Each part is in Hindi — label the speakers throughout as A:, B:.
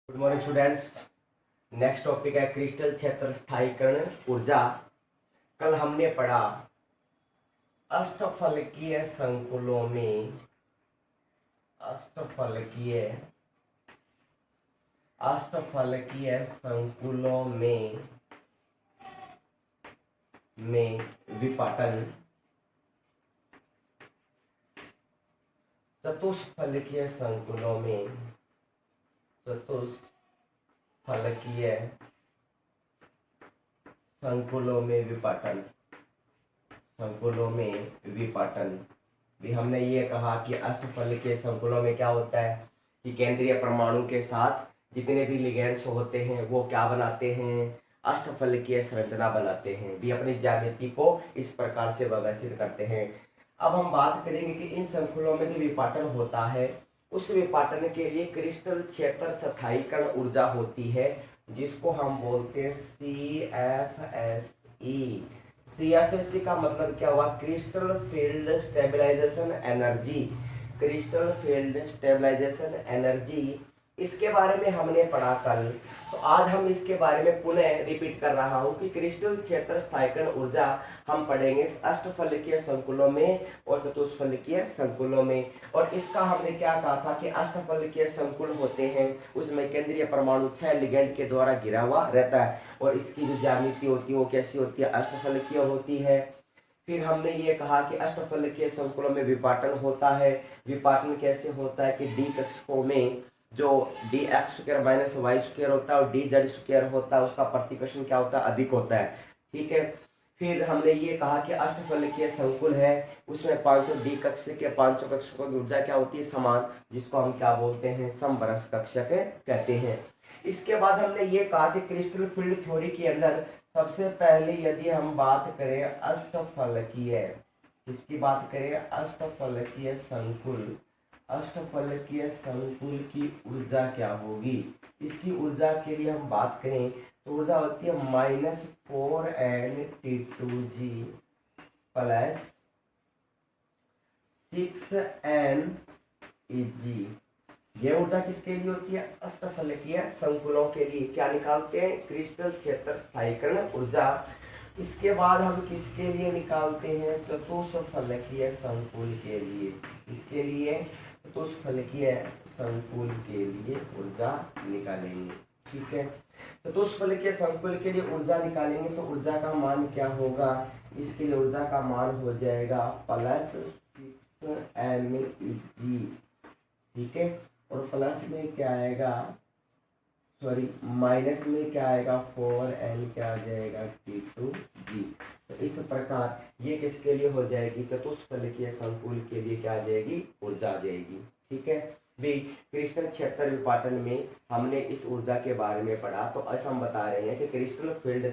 A: Good morning students. Next topic है क्रिस्टल क्षेत्र स्थायीकरण ऊर्जा। कल हमने पढ़ा अष्टफलकीय संकुलों में अष्टफलकीय अष्टफलकीय संकुलों में विपाटन, चतुष्फलकीय संकुलों में विपाटन भी हमने ये कहा कि अष्टफलकीय संकुलों में क्या होता है कि केंद्रीय परमाणु के साथ जितने भी लिगेंड्स होते हैं वो क्या बनाते हैं, अष्टफलकीय संरचना बनाते हैं, भी अपनी ज्यामिति को इस प्रकार से व्यवस्थित करते हैं। अब हम बात करेंगे कि इन संकुलों में जो विपाटन होता है उस विपाटन के लिए क्रिस्टल क्षेत्र स्थायीकरण ऊर्जा होती है, जिसको हम बोलते हैं CFSE। CFSE का मतलब क्या हुआ? Crystal field stabilisation energy. Crystal field stabilisation energy, इसके बारे में हमने पढ़ा कल। तो आज हम इसके बारे में पुनः रिपीट कर रहा हूं कि क्रिस्टल क्षेत्र स्थायीकरण ऊर्जा हम पढ़ेंगे अष्टफलकीय संकुलों में और चतुष्फलकीय संकुलों में। और इसका हमने क्या कहा था कि अष्टफलकीय संकुल होते हैं उसमें केंद्रीय परमाणु 6 लिगेंड के द्वारा घिरा हुआ रहता है और इसकी जो ज्यामिति होती है वो कैसी होती है? अष्टफलकीय होती है। फिर हमने ये कहा कि अष्टफलकीय संकुलों में विपाटन होता है। विपाटन कैसे होता है कि डी कक्षकों में जो D X square minus Y square होता है और डी जेड स्क्वायर होता है उसका प्रतिकर्षण क्या होता है? अधिक होता है। ठीक है। फिर हमने ये कहा कि अष्टफलकीय संकुल है उसमें पांचों डी कक्षक के पांचों कक्षकों की ऊर्जा क्या होती है? समान, जिसको हम क्या बोलते हैं? समवरस कक्षक कहते हैं। इसके बाद हमने ये कहा कि क्रिस्टल फील्ड थ्योरी के अंदर सबसे पहले यदि हम बात करें अष्टफलकीय, किसकी बात करें? अष्टफलकीय संकुल। अष्टफलकीय संकुल की ऊर्जा क्या होगी? इसकी ऊर्जा के लिए हम बात करें तो ऊर्जा होती है -4n T2G plus 6n Eg। ये ऊर्जा किसके लिए होती है? अष्टफलकीय संकुलों के लिए। क्या निकालते हैं? क्रिस्टल क्षेत्र स्थायीकरण ऊर्जा। इसके बाद हम किसके लिए निकालते हैं? चतुष्फलकीय संकुल के लिए। इसके लिए चतुष्फलकीय संकुल के लिए ऊर्जा निकालेंगे। ठीक है। चतुष्फलकीय संकुल के लिए ऊर्जा निकालेंगे तो ऊर्जा का मान क्या होगा? इसके लिए ऊर्जा का मान हो जाएगा +6n Eg। ठीक है। और प्लस में क्या आएगा, सॉरी माइनस में क्या आएगा? 4n क्या आ जाएगा? T2G। तो इस प्रकार ये किसके लिए हो जाएगी? चतुष्फलकीय संकुल के लिए क्या आ जाएगी? ऊर्जा आ जाएगी। ठीक है। भी क्रिस्टल क्षेत्र विपाटन में हमने इस ऊर्जा के बारे में पढ़ा। तो आज हम बता रहे हैं कि क्रिस्टल फील्ड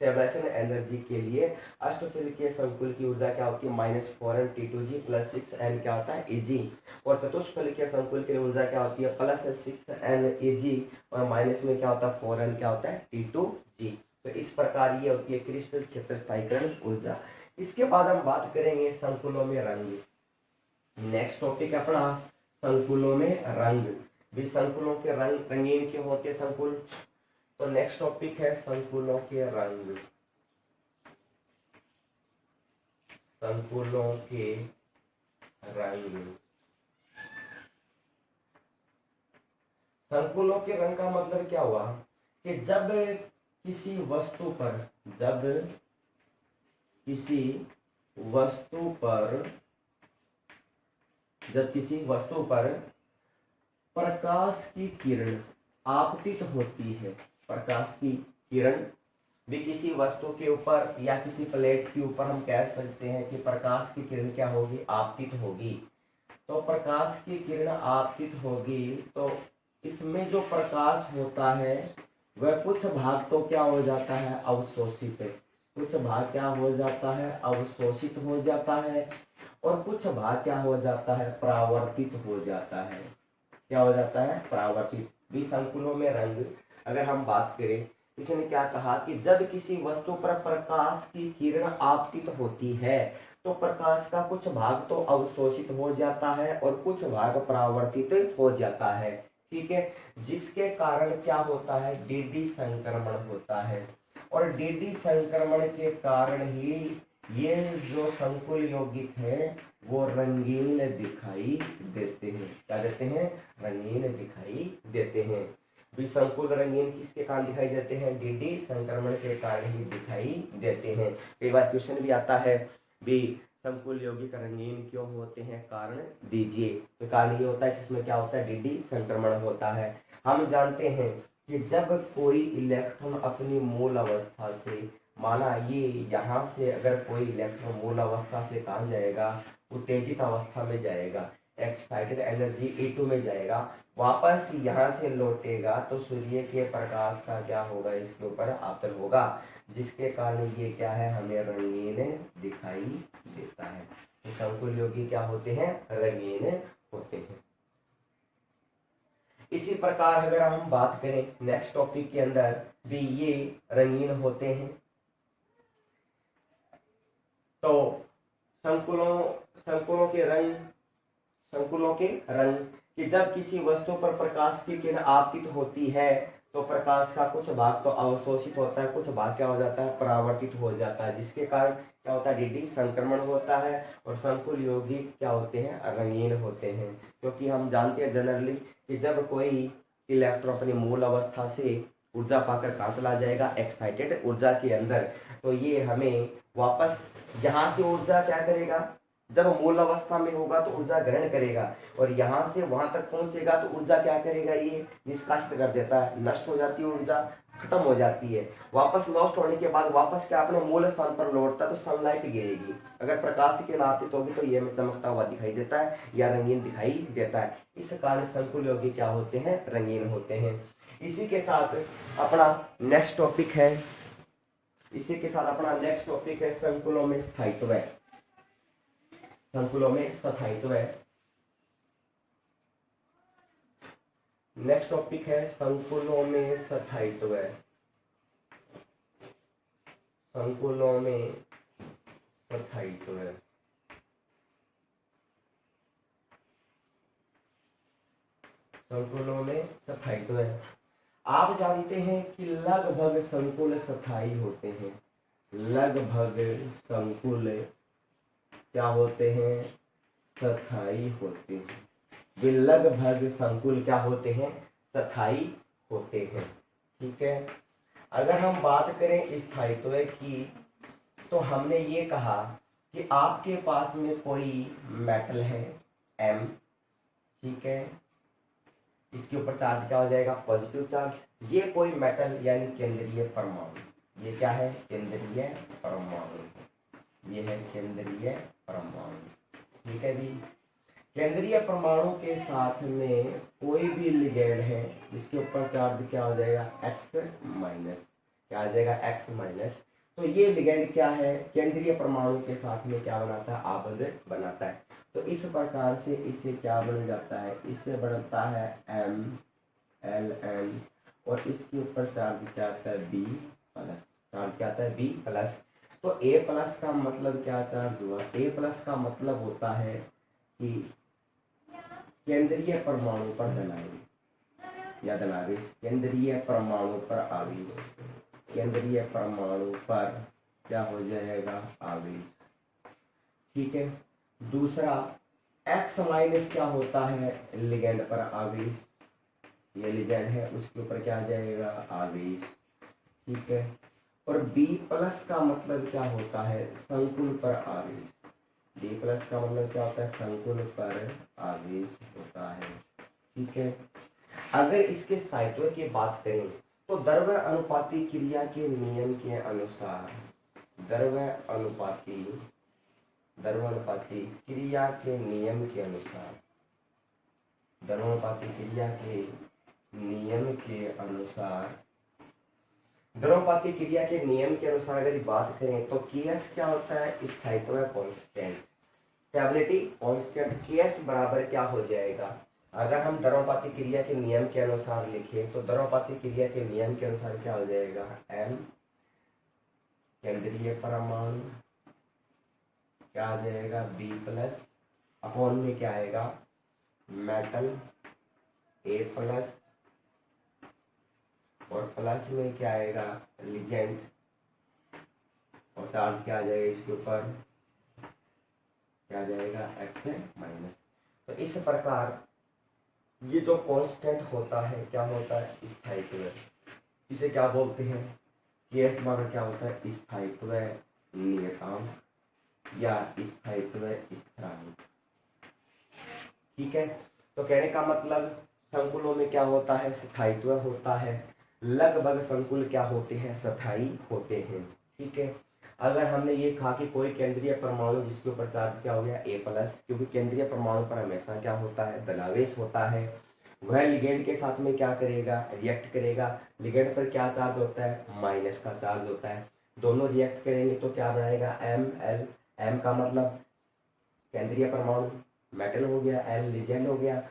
A: स्टेबलाइजेशन एनर्जी के लिए अष्टफलकीय संकुल की ऊर्जा क्या होती है? -4n T2G प्लस 6n क्या होता है? Eg। और चतुष्फलकीय संकुल की ऊर्जा क्या होती है? +6n Eg और माइनस में क्या होता है? 4n क्या होता है? T2G। तो इस प्रकार ये होती है क्रिस्टल क्षेत्र स्थायीकरण ऊर्जा। इसके बाद हम बात करेंगे संकुलों में रंग। नेक्स्ट टॉपिक अपना संकुलों में रंग। भी संकुलों के रंग रंगीन के होते संकुल। तो नेक्स्ट टॉपिक है संकुलों के रंग। संकुलों के रंग। संकुलों के रंग का मतलब क्या हुआ कि जब किसी वस्तु पर प्रकाश की किरण आपतित होती है, प्रकाश की किरण भी किसी वस्तु के ऊपर या किसी प्लेट के ऊपर हम कह सकते हैं कि प्रकाश की किरण क्या होगी? आपतित होगी। तो प्रकाश की किरण आपतित होगी तो इसमें जो प्रकाश होता है वह कुछ भाग तो क्या हो जाता है? अवशोषित। कुछ भाग क्या हो जाता है? अवशोषित हो जाता है और कुछ भाग क्या हो जाता है? परावर्तित हो जाता है। क्या हो जाता है? परावर्तित। भी संकुलों में रंग अगर हम बात करें, इसने क्या कहा कि जब किसी वस्तु पर प्रकाश की किरण आपतित होती है तो प्रकाश का कुछ भाग तो अवशोषित हो जाता है और कुछ भाग परावर्तित हो जाता है। ठीक है, जिसके कारण क्या होता है, डीडी संक्रमण होता है। और डीडी संक्रमण के कारण ही ये जो संकुल यौगिक है वो रंगीन दिखाई देते हैं। क्या देते हैं, रंगीन दिखाई देते हैं। विसंकुल रंगीन किसके कारण दिखाई देते हैं, डीडी संक्रमण के कारण ही दिखाई देते हैं। कई बार क्वेश्चन भी आता है भी संकुल यौगिक रंगीन क्यों होते हैं, कारण दीजिए। तो कारण ये होता है जिसमें क्या होता है, डीडी संक्रमण होता है। हम जानते हैं कि जब कोई इलेक्ट्रॉन अपनी मूल अवस्था से, माना ये यहाँ से अगर कोई इलेक्ट्रॉन मूल अवस्था से कहाँ जाएगा, उत्तेजित अवस्था में जाएगा, एक्साइटेड एनर्जी E2 में जाएगा, वापस यहाँ से लौटेगा तो सूर्य के प्रकाश का क्या होगा, इसके ऊपर आपतन होगा, जिसके कारण ये क्या है, हमें रंगीन दिखाई देता है। तो संकुल यौगिक क्या होते हैं, रंगीन होते हैं। इसी प्रकार अगर हम बात करें नेक्स्ट टॉपिक के अंदर भी ये रंगीन होते हैं, तो संकुलों के रंग कि जब किसी वस्तु पर प्रकाश की किरण आपतित होती है तो प्रकाश का कुछ भाग तो अवशोषित होता है, कुछ भाग क्या हो जाता है, परावर्तित हो जाता है, जिसके कारण क्या होता है, डीडी संक्रमण होता है। और संकुल यौगिक क्या होते हैं, रंगीन होते हैं। क्योंकि हम जानते हैं जनरली कि जब कोई इलेक्ट्रॉन अपनी मूल अवस्था से ऊर्जा पाकर कहाँ चला जाएगा, एक्साइटेड ऊर्जा के अंदर, तो ये हमें वापस यहाँ से ऊर्जा क्या करेगा, जब मूल अवस्था में होगा तो ऊर्जा ग्रहण करेगा, और यहाँ से वहां तक पहुंचेगा तो ऊर्जा क्या करेगा, ये निष्कासित कर देता है, नष्ट हो जाती है ऊर्जा, खत्म हो जाती है। वापस लॉस्ट होने के बाद वापस क्या अपने मूल स्थान पर लौटता है तो सनलाइट गिरेगी, अगर प्रकाश की किरण आपतित होगी तो ये हमें चमकता हुआ दिखाई देता है या रंगीन दिखाई देता है। इस कारण संकुल यौगिक क्या होते हैं, रंगीन होते हैं। इसी के साथ अपना नेक्स्ट टॉपिक है संकुलों में स्थायित्व। संकुलों में स्थायित्व है। नेक्स्ट टॉपिक है संकुलों में स्थायित्व। संकुलों में स्थायित्व। संकुलों में स्थायित्व है। आप जानते हैं कि लगभग संकुल स्थायी होते हैं। लगभग संकुल क्या होते हैं, स्थायी होते हैं। वे लगभग संकुल क्या होते हैं, स्थायी होते हैं। ठीक है, अगर हम बात करें स्थायित्व की तो हमने ये कहा कि आपके पास में कोई मेटल है M, ठीक है, इसके ऊपर चार्ज क्या हो जाएगा, पॉजिटिव चार्ज। ये कोई मेटल यानी केंद्रीय परमाणु, ये क्या है, केंद्रीय परमाणु, ये है केंद्रीय परमाणु। ठीक है भी, केंद्रीय परमाणु के साथ में कोई भी लिगैंड है जिसके ऊपर चार्ज क्या हो जाएगा, X माइनस, क्या आ जाएगा, X माइनस। तो ये लिगैंड क्या है, केंद्रीय परमाणु के साथ में क्या बनाता है, आबद्ध बनाता है। तो इस प्रकार से इससे क्या बन जाता है, इससे बनता है MLN, और इसके ऊपर चार्ज क्या आता है, B प्लस, चार्ज क्या आता है, B प्लस। तो A प्लस का मतलब क्या चार्ज हुआ, A प्लस का मतलब होता है कि केंद्रीय परमाणु पर धनावेश या धनावेश, केंद्रीय परमाणु पर आवेश, केंद्रीय परमाणु पर क्या हो जाएगा, आवेश। ठीक है, दूसरा X माइनस क्या होता है, लिगैंड पर आवेश, ये लिगैंड है उसके ऊपर क्या आ जाएगा, आवेश। ठीक है, और B प्लस का मतलब क्या होता है, संकुल पर आवेश। B प्लस का मतलब क्या होता है, संकुल पर आवेश होता है। ठीक है, अगर इसके स्थायित्व की बात करें तो द्रव्य अनुपाती क्रिया के नियम के अनुसार, द्रव्य अनुपाती क्रिया के नियम के अनुसार, द्रव्यपाती क्रिया के नियम के अनुसार, द्रव्यपाती क्रिया के नियम के अनुसार अगर बात करें तो Ks क्या होता है, स्थायित्व कांस्टेंट, स्टेबिलिटी कांस्टेंट। Ks बराबर क्या हो जाएगा, अगर हम द्रव्यपाती क्रिया के नियम के अनुसार लिखें तो द्रव्यपाती क्रिया के नियम के अनुसार क्या हो जाएगा, M केंद्रीय परमाणु क्या आ जाएगा, B प्लस, अपॉन में क्या आएगा, मेटल ए प्लस, और प्लस में क्या आएगा लीजेंड, और चार्ज क्या आ जाएगा इसके ऊपर, क्या आ जाएगा एक्स माइनस। तो इस प्रकार ये जो कांस्टेंट होता है क्या होता है स्थायित्व, इसे क्या बोलते हैं कि एस बराबर क्या होता है स्थायित्व नियतांक या स्थायित्व स्थिरांक। ठीक है, तो कहने का मतलब संकुलों में क्या होता है स्थायित्व होता है, लगभग संकुल क्या होते हैं स्थायी होते हैं। ठीक है, अगर हमने ये कहा कि कोई केंद्रीय परमाणु जिसके ऊपर चार्ज क्या हो गया ए प्लस, क्योंकि केंद्रीय परमाणु पर हमेशा क्या होता है दलावेश होता है, वह लिगेंड के साथ में क्या करेगा रिएक्ट करेगा, लिगेंड पर क्या चार्ज होता है माइनस का चार्ज होता है, दोनों रिएक्ट करेंगे तो क्या बनाएगा एम एल, एम का मतलब केंद्रीय परमाणु मेटल हो गया, एल लिगेंड हो गया।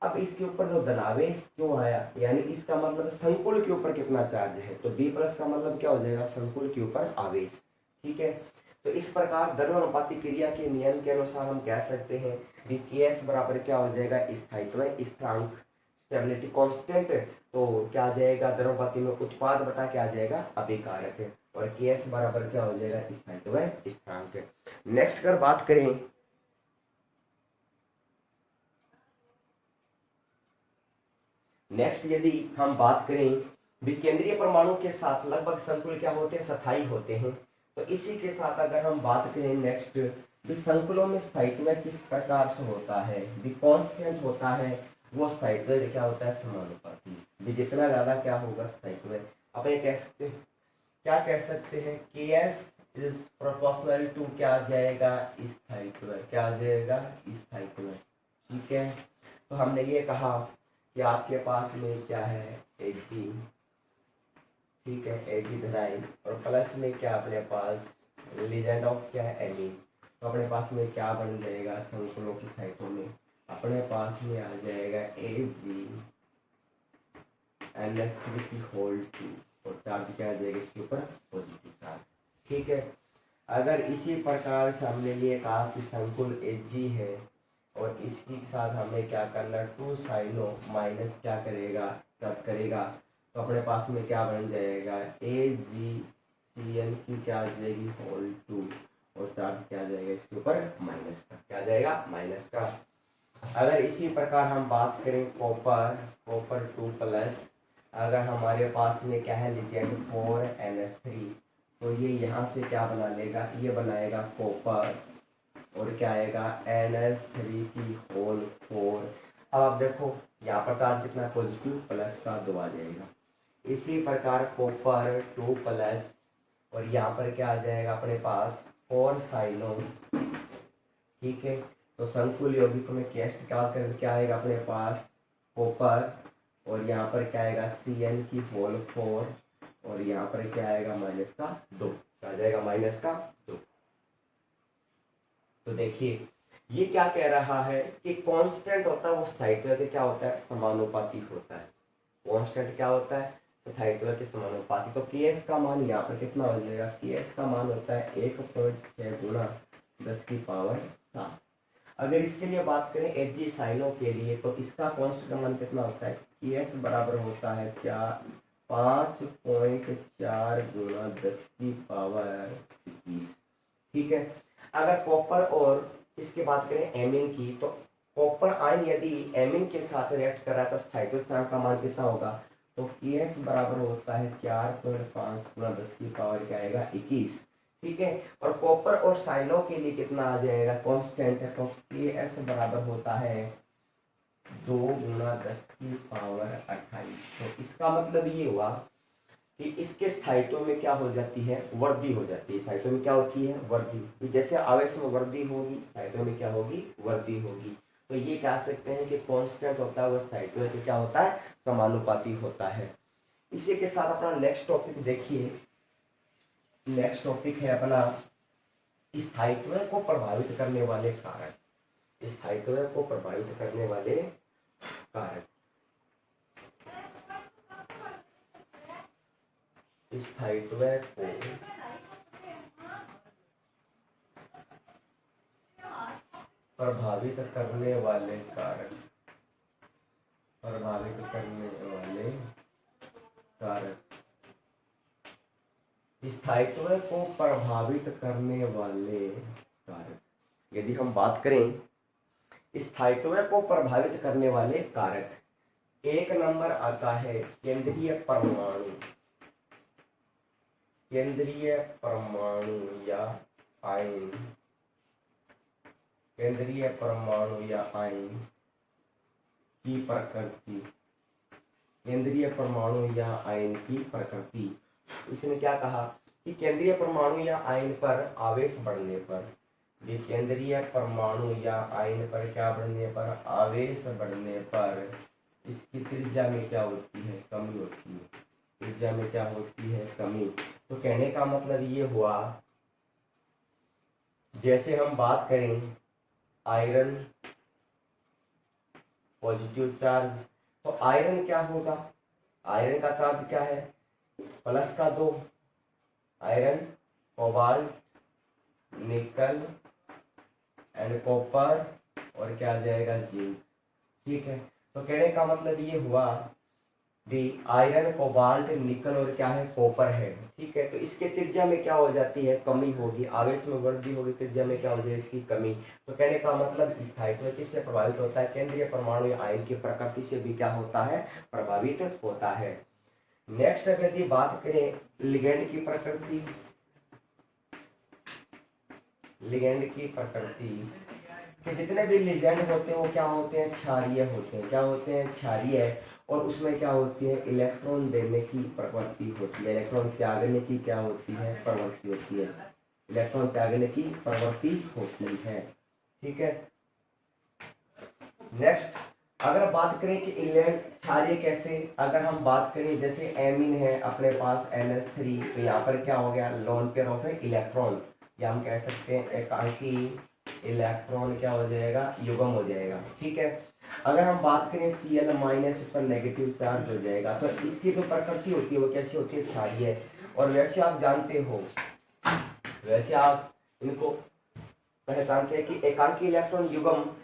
A: अब इसके ऊपर जो धनावेश क्यों आया, यानी इसका मतलब संकुल के ऊपर कितना चार्ज है, तो बी प्लस का मतलब क्या हो जाएगा संकुल के ऊपर आवेश। ठीक है, तो इस प्रकार द्रव्यानुपातिक क्रिया के नियम के अनुसार हम कह सकते हैं कि Ks बराबर क्या हो जाएगा स्थायित्व स्थिरांक स्टेबिलिटी कांस्टेंट, तो क्या आ जाएगा द्रव्यपाती में उत्पाद बटा क्या आ जाएगा अभिकारक, और Ks बराबर क्या हो जाएगा स्थायित्व स्थिरांक। नेक्स्ट अगर बात करें यदि हम बात करें विकेंद्रीय परमाणु के साथ लगभग संकुल क्या होते हैं स्थायी होते हैं, तो इसी के साथ अगर हम बात करें नेक्स्ट संकुलों में स्थायित्व किस प्रकार से होता है, कांस्टेंट होता है वो स्थायित्व क्या होता है समानुपाती, जितना ज्यादा क्या होगा स्थायित्व, अब ये कह सकते क्या कह सकते हैं Ks इज प्रोपोर्शनल टू क्या आ जाएगा स्थायित्व, क्या आ जाएगा स्थायित्व। ठीक है, तो हमने ये कहा कि आपके पास में क्या है Hg, ठीक है Hg धराई, और प्लस में क्या अपने पास लीजेंड ऑफ क्या है Ag, तो अपने पास में क्या बन जाएगा संकुलों की साइटों में अपने पास में आ जाएगा Ag NH3 की होल 2, और चार्ज क्या आ जाएगा इसके ऊपर पॉजिटिव चार्ज। ठीक है, अगर इसी प्रकार से हमने ये कहा कि संकुल Hg है और इसके साथ हमें क्या करना 2 साइनो माइनस क्या करेगा रद्द करेगा, तो अपने पास में क्या बन जाएगा AgCN की क्या आ जाएगी होल 2, और चार्ज क्या आ जाएगा इसके ऊपर माइनस का, क्या आ जाएगा माइनस का। अगर इसी प्रकार हम बात करें कॉपर 2 प्लस, अगर हमारे पास में क्या है लीजेंड 4NH3, तो ये यहाँ से क्या बना लेगा ये बनाएगा कॉपर, और क्या आएगा NH3 की होल 4। अब आप देखो यहाँ पर चार्ज कितना पॉजिटिव प्लस का 2 आ जाएगा। इसी प्रकार कॉपर 2 प्लस, और यहाँ पर क्या आ जाएगा अपने पास 4 साइनो। ठीक है, तो संकुल यौगिक में कैस्ट क्या आएगा अपने पास कॉपर, और यहाँ पर क्या आएगा Cn की होल 4, और यहाँ पर क्या आएगा माइनस का 2, क्या आ जाएगा माइनस का 2। तो देखिए ये क्या कह रहा है कि कांस्टेंट होता है वो स्थायित्व के क्या होता है समानुपाती होता है, कांस्टेंट क्या होता है स्थायित्व के समानुपाती। तो Ks का मान यहाँ पर कितना हो जाएगा, Ks का मान होता है 1.6 गुना 10 की पावर 7। अगर इसके लिए बात करें Hg साइनों के लिए, तो इसका कांस्टेंट का मान कितना होता है Ks बराबर होता है 5.4 गुना 10 की पावर 21। ठीक है, अगर कॉपर और इसकी बात करें एमिन की, तो कॉपर आयन यदि एमिन के साथ रिएक्ट कर रहा है तो स्थायित्व स्थिरांक का मान कितना होगा, तो Ks बराबर होता है 4.5 गुना 10 की पावर क्या आएगा 21। ठीक है, और कॉपर और साइनों के लिए कितना आ जाएगा कांस्टेंट है, तो Ks बराबर होता है 2 गुना 10 की पावर 28। तो इसका मतलब ये हुआ कि इसके स्थायित्व में क्या हो जाती है वृद्धि हो जाती है, स्थायित्व में क्या होती है वृद्धि, जैसे आवेश में वृद्धि होगी स्थायित्व में क्या होगी वृद्धि होगी। तो ये कह सकते हैं कि कांस्टेंट होता है वो स्थायित्व के क्या होता है समानुपाती होता है। इसी के साथ अपना नेक्स्ट टॉपिक देखिए, नेक्स्ट टॉपिक है अपना स्थायित्व को प्रभावित करने वाले कारक, स्थायित्व को प्रभावित करने वाले कारक। स्थायित्व को प्रभावित करने वाले कारक, प्रभावित करने वाले कारक, स्थायित्व को प्रभावित करने वाले कारक। यदि हम बात करें स्थायित्व को प्रभावित करने वाले कारक, एक नंबर आता है केंद्रीय परमाणु, केंद्रीय परमाणु या आयन, केंद्रीय परमाणु या आयन की प्रकृति, केंद्रीय परमाणु या आयन की प्रकृति। इसने क्या कहा कि केंद्रीय परमाणु या आयन पर आवेश बढ़ने पर, ये केंद्रीय परमाणु या आयन पर क्या बढ़ने पर, आवेश बढ़ने पर इसकी त्रिज्या में क्या होती है, कमी होती है, त्रिज्या में क्या होती है, कमी। तो कहने का मतलब ये हुआ, जैसे हम बात करें आयरन पॉजिटिव चार्ज, तो आयरन क्या होगा, आयरन का चार्ज क्या है, प्लस का 2, iron cobalt nickel and copper और क्या आ जाएगा, जिंक। ठीक है, तो कहने का मतलब ये हुआ भी आयरन कोबाल्ट निकल और क्या है, कॉपर है। ठीक है, तो इसके त्रिज्या में क्या हो जाती है, कमी होगी, आवेश में वृद्धि होगी, त्रिज्या में क्या हो जाएगी, इसकी कमी। तो कहने का मतलब स्थायित्व किससे प्रभावित होता है, केंद्रीय परमाणु या आयन की प्रकृति से भी क्या होता है, प्रभावित होता है। नेक्स्ट यदि बात करें लिगेंड की प्रकृति, लिगेंड की प्रकृति कि जितने भी लिगेंड होते हैं वो क्या होते हैं, क्षारीय होते हैं। क्या होते हैं, क्षारीय, और उसमें क्या होती है, इलेक्ट्रॉन देने की प्रवृत्ति होती है, इलेक्ट्रॉन त्यागने की क्या होती है, प्रवृत्ति होती है, इलेक्ट्रॉन त्यागने की प्रवृत्ति होती है। ठीक है, नेक्स्ट अगर बात करें कि क्षारीय कैसे, अगर हम बात करें जैसे एमीन है अपने पास NH3, तो यहाँ पर क्या हो गया, लोन पेयर ऑफ इलेक्ट्रॉन, या हम कह सकते हैं एकांकी इलेक्ट्रॉन क्या हो जाएगा, युग्म हो जाएगा। ठीक है, अगर हम बात करें Cl- उस पर नेगेटिव चार्ज हो जाएगा। तो इसकी जो प्रकृति होती है वो कैसी होती है, क्षारीय। और वैसे आप जानते हो, वैसे आप इनको पहचानते हैं कि एकांकी इलेक्ट्रॉन युग्म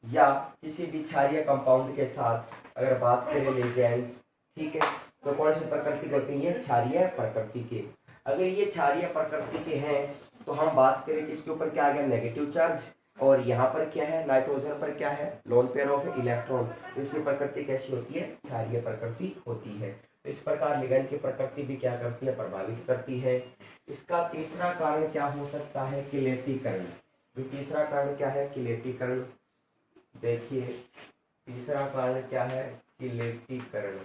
A: या किसी भी क्षारीय कंपाउंड के साथ अगर बात करें लिगेंड्स, ठीक है, तो कौन सी प्रकृति के होते हैं, ये क्षारीय प्रकृति के। अगर ये क्षारीय प्रकृति के हैं तो हम बात करें कि इसके ऊपर क्या आ गया, नेगेटिव चार्ज, और यहाँ पर क्या है, नाइट्रोजन पर क्या है, लोन पेयर ऑफ इलेक्ट्रॉन। इसकी प्रकृति कैसी होती है, क्षारीय प्रकृति होती है। तो इस प्रकार लिगेंड की प्रकृति भी क्या करती है, प्रभावित करती है। इसका तीसरा कारण क्या हो सकता है, किलेटीकरण। तो तीसरा कारण क्या है, किलेटीकरण। देखिए तीसरा कारण क्या है, किलेटीकरण।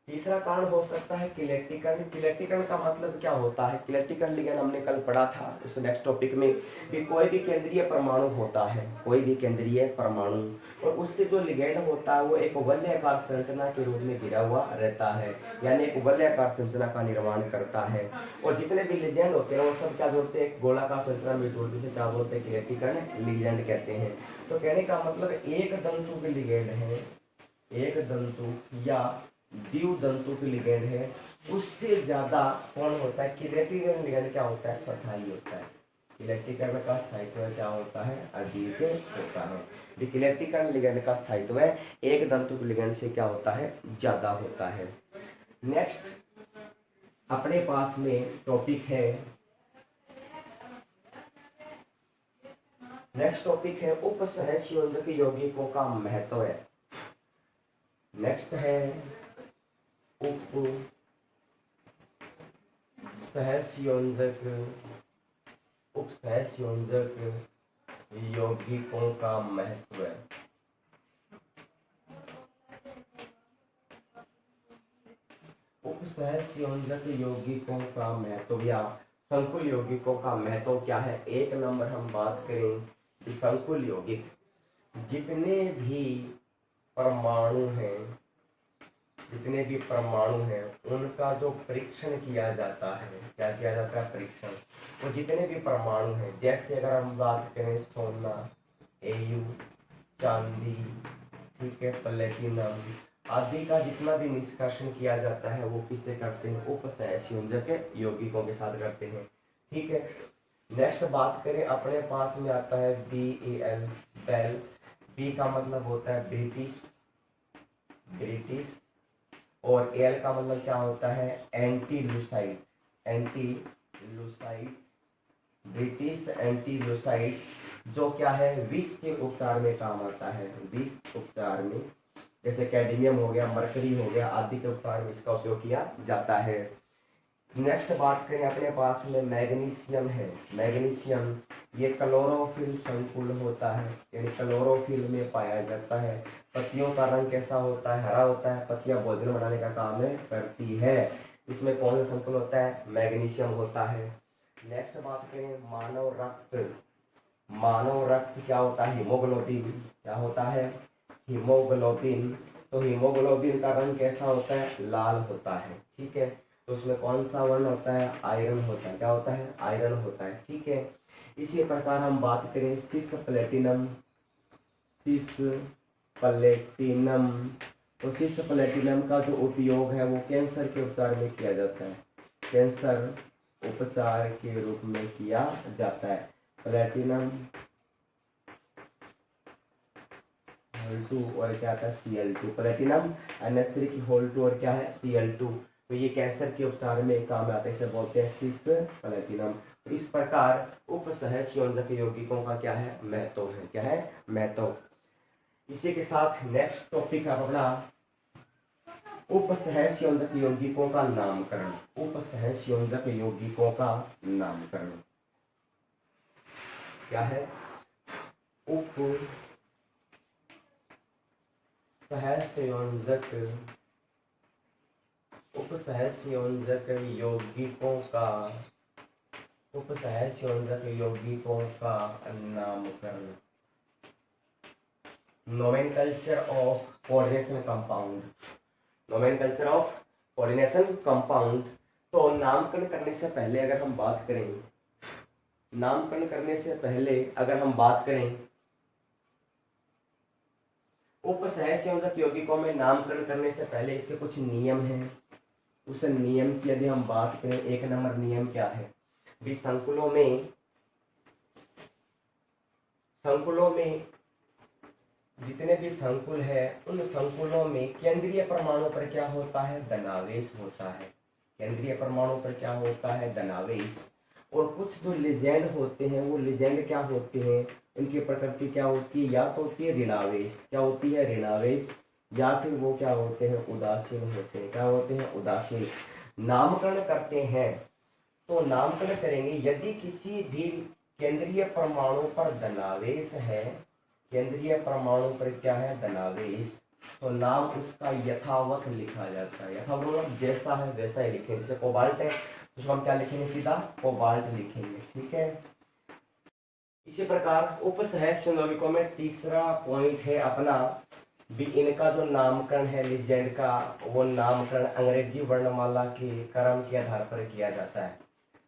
A: तीसरा कारण हो सकता है किलेटीकरण। किलेटीकरण का मतलब क्या होता है, किलेटीकरण लिगेंड हमने कल पढ़ा था उस नेक्स्ट टॉपिक में कि कोई भी केंद्रीय परमाणु होता है, कोई भी केंद्रीय परमाणु, और उससे जो लिगेंड होता है वो एक वलयाकार संरचना के रूप में घिरा हुआ रहता है, यानी एक वलयाकार संरचना का निर्माण करता है। और जितने भी लिगेंड होते हैं वो सब क्या बोलते हैं, गोलाकार संरचना में जोड़ने से क्या बोलते हैं, किलेटीकरण लिगेंड कहते हैं। तो कहने का मतलब एक दंतु के लिगेंड है, एक दंतु या द्विदंतु के लिगेंड है, उससे ज्यादा कौन होता है, किलेटीकरण लिगेंड क्या होता है, स्थायी होता है। किलेटीकरण का स्थायित्व क्या होता है, अधिक होता है। किलेटीकरण लिगेंड का स्थायित्व एक दंतु के लिगेंड से क्या होता है, ज्यादा होता है। नेक्स्ट अपने पास में टॉपिक है, नेक्स्ट टॉपिक है उपसहसंयोजक यौगिकों का महत्व है। नेक्स्ट है उप सहसंयोजक, उपसहसंयोजक यौगिकों का महत्व। उपसहसंयोजक यौगिकों का महत्व या संकुल यौगिकों का महत्व क्या है। एक नंबर हम बात करें कि संकुल यौगिक, जितने भी परमाणु हैं, जितने भी परमाणु हैं उनका जो परीक्षण किया जाता है, क्या किया जाता है, परीक्षण। वो जितने भी परमाणु हैं, जैसे अगर हम बात करें सोना, एयू, चांदी, ठीक है, प्लेटिनम आदि का जितना भी निष्कर्षण किया जाता है वो किससे करते हैं, उपसहसंयोजक यौगिकों के साथ करते हैं। ठीक है, नेक्स्ट बात करें, अपने पास में आता है BAL, बेल। बी का मतलब होता है ब्रिटिश, ब्रिटिश। और एल का मतलब क्या होता है, एंटी लूसाइड, एंटी लूसाइड, ब्रिटिश एंटी लूसाइड, जो क्या है विष के उपचार में काम आता है, विष उपचार में, जैसे कैडमियम हो गया, मरकरी हो गया आदि के उपचार में इसका उपयोग किया जाता है। नेक्स्ट बात करें, अपने पास में मैग्नीशियम है। मैग्नीशियम ये क्लोरोफिल संकुल होता है, यानी क्लोरोफिल में पाया जाता है। पत्तियों का रंग कैसा होता है, हरा होता है। पत्तियां भोजन बनाने का काम करती है। इसमें कौन सा संकुल होता है, मैग्नीशियम होता है। नेक्स्ट बात करें, मानव रक्त। मानव रक्त क्या होता है, हीमोग्लोबिन। क्या होता है, हीमोग्लोबिन। तो हीमोग्लोबिन का रंग कैसा होता है, लाल होता है। ठीक है, तो उसमें कौन सा वर्ण होता है, आयरन होता है। क्या होता है, आयरन होता है। ठीक है, इसी प्रकार हम बात करें सिस प्लेटिनम, सिस प्लेटिनम। तो सिस प्लेटिनम का जो उपयोग है वो कैंसर के उपचार में किया जाता है, कैंसर उपचार के रूप में किया जाता है। प्लेटिनम Cl2 और क्या आता है, Cl2। प्लेटिनम NH3 की होल2 और क्या है, Cl2। तो ये कैंसर के उपचार में काम आते हैं, इसे बोलते हैं सिस प्लेटिनम। तो इस प्रकार उपसहसंयोजक यौगिकों का क्या है, महत्व है। क्या है, महत्व। इसी के साथ नेक्स्ट टॉपिक है अपना उपसहसंयोजक यौगिकों का नामकरण। उपसहसंयोजक यौगिकों का नामकरण क्या है, उप सहसंयोजक, उपसहसंयोजक यौगिकों का, उपसहसंयोजक यौगिकों का नामकरण। Nomenclature of coordination compound, nomenclature of coordination compound. तो नामकरण करने से पहले अगर हम बात करें, नामकरण करने से पहले अगर हम बात करें, उपसहसंयोजक यौगिकों में नामकरण करने से पहले इसके कुछ नियम हैं। उस नियम की यदि हम बात करें, एक नंबर नियम क्या है, भी संकुलों में, संकुलों में जितने भी संकुल है उन संकुलों में केंद्रीय परमाणु पर क्या होता है, धनावेश होता है। केंद्रीय परमाणु पर क्या होता है, धनावेश। और कुछ जो लिजेंड होते हैं वो लिजेंड क्या होते हैं, इनकी प्रकृति क्या होती है, या तो होती है ऋणावेश, क्या होती है, ऋणावेश, या फिर वो क्या होते हैं, उदासीन होते हैं। क्या होते हैं, उदासीन। नामकरण करते हैं तो नामकरण करेंगे यदि किसी भी केंद्रीय परमाणु पर धनावेश है, केंद्रीय परमाणु पर क्या है, धनावेश, तो नाम उसका यथावत लिखा जाता है। यथावत मतलब जैसा है वैसा ही लिखेंगे। जैसे कोबाल्ट है तो उसको हम क्या लिखेंगे, सीधा कोबाल्ट लिखेंगे। ठीक है, इसी प्रकार उपसहसंयोजकों में तीसरा पॉइंट है अपना भी, इनका जो नामकरण है लिजेंड का, वो नामकरण अंग्रेजी वर्णमाला के क्रम के आधार पर किया जाता है।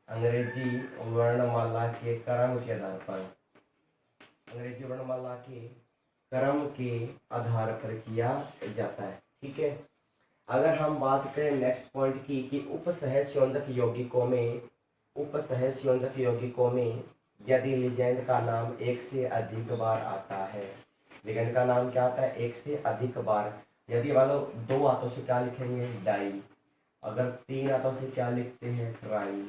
A: अंग्रेजी वर्णमाला के क्रम के आधार पर, अंग्रेजी वर्णमाला के क्रम के आधार पर किया जाता है। ठीक है, अगर हम बात करें नेक्स्ट पॉइंट की कि उपसहसंयोजक यौगिकों में, उपसहसंयोजक यौगिकों में यदि लिगेंड का नाम एक से अधिक बार आता है, लिगेंड का नाम क्या आता है, एक से अधिक बार। यदि मान लो 2 हाथों से क्या लिखेंगे, डाई। अगर 3 हाथों से क्या लिखते हैं, ट्राई।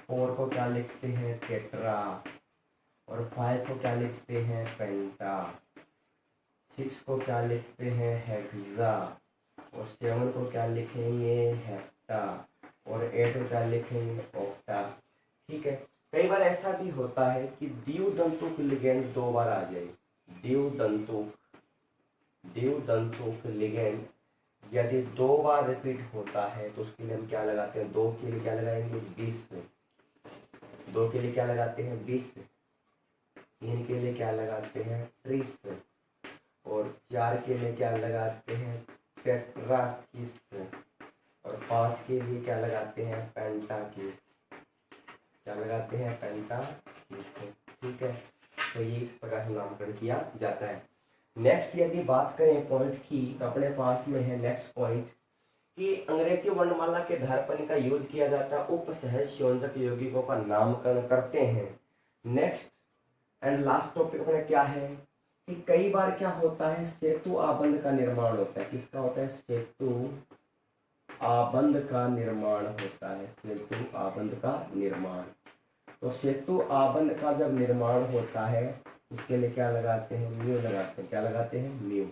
A: 4 को क्या लिखते हैं, टेट्रा। और 5 को क्या लिखते हैं, पेंटा। 6 को क्या लिखते हैं, हेक्सा। और 7 को क्या लिखेंगे, हेप्टा। और 8 को क्या लिखेंगे, ऑक्टा। ठीक है, कई बार ऐसा भी होता है कि द्विदंतुक लिगेंड 2 बार आ जाए। द्विदंतुक, द्विदंतुक लिगेंड यदि 2 बार रिपीट होता है तो उसके लिए हम क्या लगाते हैं, 2 के लिए क्या लगाएंगे, 20। 2 के लिए क्या लगाते हैं, 20। 3 के लिए क्या लगाते हैं, 30। और 4 के लिए क्या लगाते हैं, टेट्राकिस। और 5 के लिए क्या लगाते हैं, पेंटाकिस। क्या लगाते हैं, पेंटाकिस। ठीक है, तो ये इस प्रकार से नामकरण किया जाता है। नेक्स्ट यदि बात करें पॉइंट की, तो अपने पास में है नेक्स्ट पॉइंट कि अंग्रेजी वर्णमाला के धारपन का यूज किया जाता है उपसहज संयोजक यौगिकों का नामकरण करते हैं। नेक्स्ट एंड लास्ट टॉपिक अपना क्या है कि कई बार क्या होता है सेतु आबंध का निर्माण होता है। किसका होता है? सेतु आबंध का निर्माण होता है। सेतु आबंध का निर्माण। तो सेतु आबंध का जब निर्माण होता है उसके लिए क्या लगाते हैं? म्यू लगाते हैं। क्या लगाते हैं? म्यू।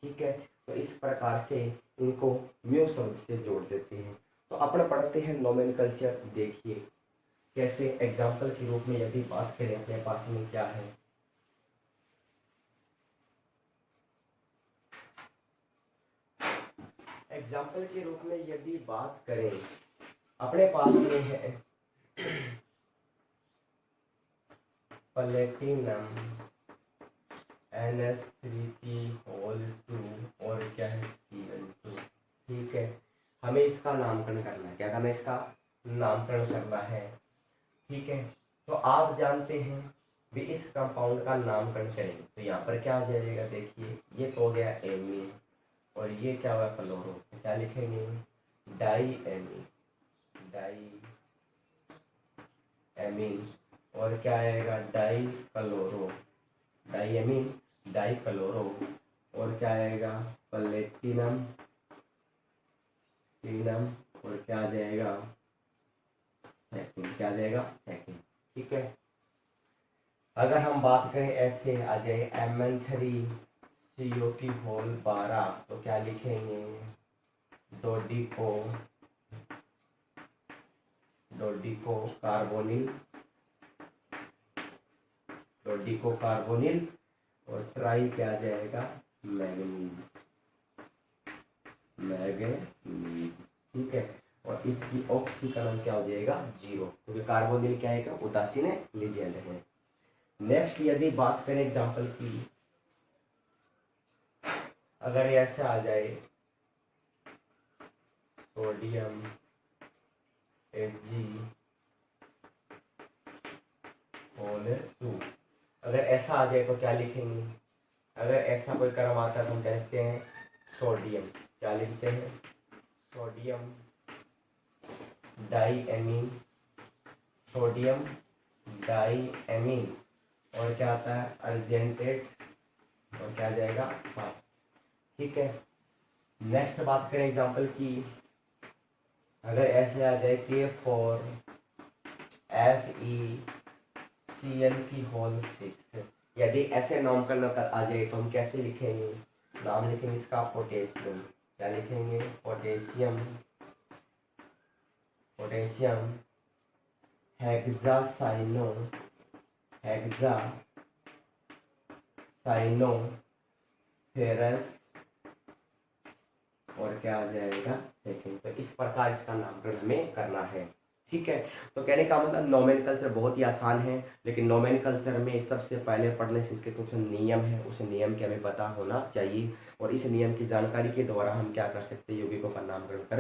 A: ठीक है, तो इस प्रकार से इनको म्यू शब्द से जोड़ देते हैं। तो अपन पढ़ते हैं नोमेनकल्चर। देखिए कैसे एग्जाम्पल के रूप में यदि बात करें अपने पास में क्या है, एग्जाम्पल के रूप में यदि बात करें अपने पास में है प्लेटिनम NH3 और क्या है Cl2। ठीक है, हमें इसका नामकरण करना है। क्या करना है? इसका नामकरण करना है। ठीक है, तो आप जानते हैं भी इस कंपाउंड का नामकरण करेंगे तो यहाँ पर क्या आ जाएगा? देखिए ये तो हो गया एमीन और ये क्या हुआ? क्लोरो। तो क्या लिखेंगे? Die amine. डाई एमीन और क्या आएगा? Dichloro. Diamine dichloro और क्या आएगा? प्लेटिनम सिनम और क्या आ जाएगा? सेकंड। क्या आ जाएगा? सेकंड। ठीक है, अगर हम बात करें ऐसे आ जाए Mn3CO12 तो क्या लिखेंगे? डोडिको कार्बोनिल और ट्राई क्या आ जाएगा? मैग्नीज। ठीक है, और इसकी ऑक्सीकरण क्या हो जाएगा? 0, क्योंकि कार्बोनिल क्या है? उदासीन लिगेंड है। नेक्स्ट यदि बात करें एग्जांपल की, अगर ऐसा आ जाए सोडियम Ag2, अगर ऐसा आ जाए तो क्या लिखेंगे? अगर ऐसा कोई क्रम आता है तो हम क्या लिखते हैं? सोडियम। क्या लिखते हैं? Sodium diamine. Sodium diamine और क्या आता है? अर्जेंटेट और क्या आ जाएगा? फास्ट। ठीक है, नेक्स्ट बात करें एग्जांपल की, अगर ऐसे आ जाए Fe CL6, यदि ऐसे नामकरण कर आ जाए तो हम कैसे लिखेंगे? नाम लिखेंगे इसका पोटेशियम। क्या लिखेंगे? पोटेशियम हेक्सासाइनोफेरस और क्या आ जाएगा? सेकंड। तो इस प्रकार इसका नामकरण हमें करना है। ठीक है, तो कहने का मतलब नोमेनकल्चर बहुत ही आसान है, लेकिन नोमेनकल्चर में सबसे पहले पढ़ने से इसके कुछ नियम है, उस नियम के हमें पता होना चाहिए और इस नियम की जानकारी के द्वारा हम क्या कर सकते हैं? यौगिकों का नामकरण कर